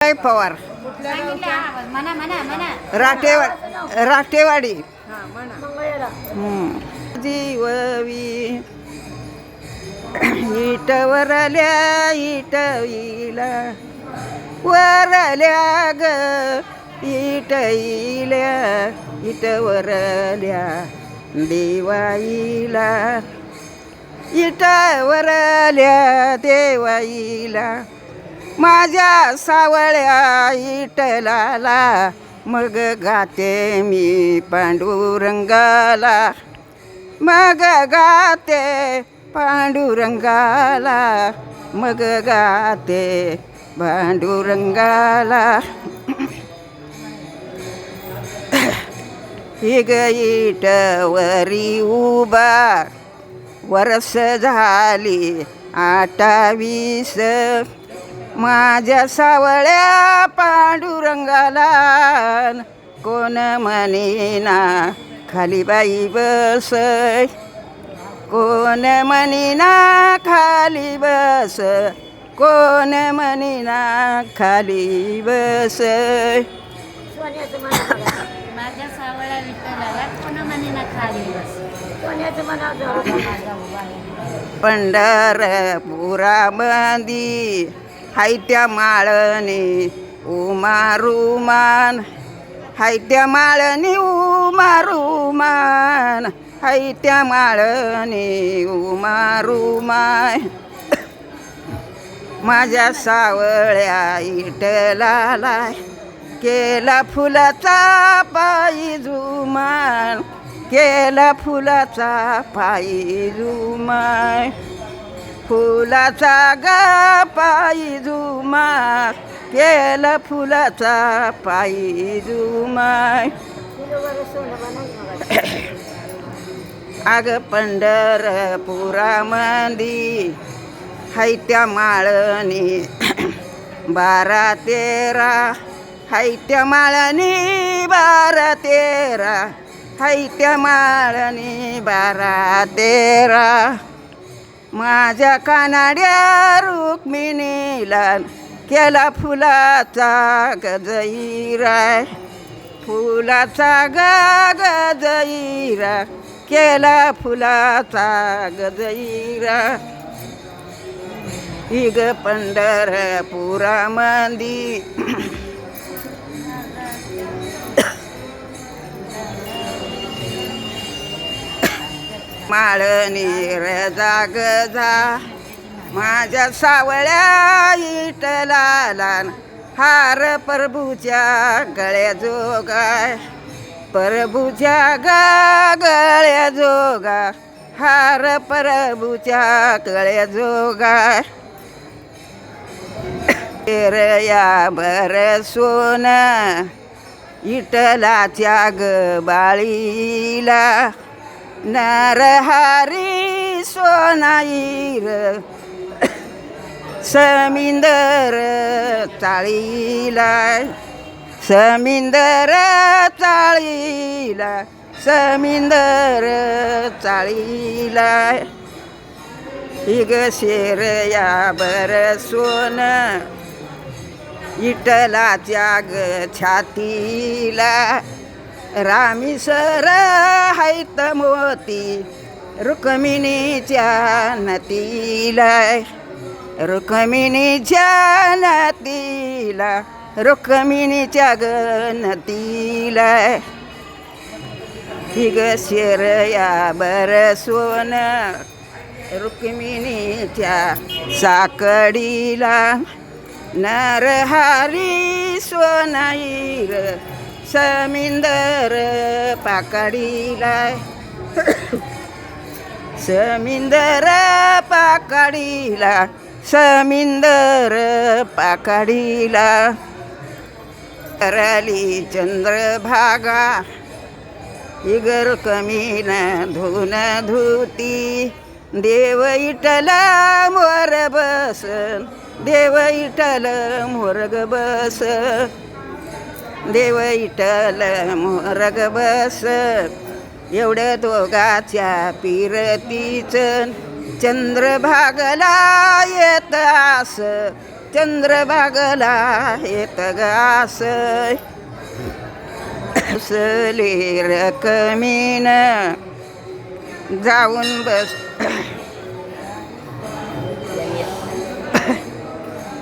पवार म्हणा म्हणा म्हणा राटेवाडी जीववी इट वरल्या इटईला वरल्या ग इटईल्या इट वरल्या देवाईला इट वरल्या देवाईला माझ्या सावळ्या इटलाला मग गाते मी पांडुरंगाला मग गाते पांडुरंगाला मग गाते पांडुरंगाला हिग इटवरी उभा वर्ष झाली 28 माझ्या सावळ्या पांडुरंगाला कोण म्हणीना खाली बाई बस कोण म्हणीना खाली बस कोण म्हणीना खाली बस माझ्या सावळ्या विठ्ठलाला कोण म्हणीना खाली बस पंढरपुरामंदी हायत्या माळणी उमारुमान हायत्या माळणी उमारुमान हायत्या माळणी उमारुमाय माझ्या सावळ्या इटलाला केला फुलाचा पायी जुमान केला फुलाचा पायी जुमाय फुलाचा गा पायी जुमा केला फुलाचा पायी जुमाय अग पंढरपुरामंदी हायत्या माळणी 12-13 हायत्या माळणी 12-13 हायत्या माळणी 12-13 माझ्या कानाड्या रुक्मिणीला केला फुलाचा गजईरा फुलाचा गजईरा केला फुलाचा गजईरा हिग पंढरपुरामंदी माळणी जाग जा माझ्या सावळ्या इटलाला हार प्रभूच्या गळ्या जोगाय प्रभूच्या गळ्या जोगा हार प्रभूच्या गळ्या जोगाय तेरया भर सोन इटलाच्या ग बाळीला नरहारी सोनाईर समिंदर चाळीला समिंदर चाळीला समिंदर चाळीला हिग शेरया बर सोन इटलाच्या ग छातीला रामीसर हायत मोती रुक्मिणीच्या नतीला रुक्मिणीच्या नतीला रुक्मिणीच्या गणतीला हिग शेरया बर सोन रुक्मिणीच्या साकडीला नरहारी सोनाईर समिंदर पाकडीला समिंदर पाकडीला समिंदर पाकडीला करली चंद्रभागा इगर कमीन धुन धुती देव इटला मोर बस देव इटल मोरग बस देव इटल मोरग बस एवढ्या दोघाच्या पिरतीच चंद्रभागला येत आस चंद्रभागला येत गास असले रकमीन जाऊन बस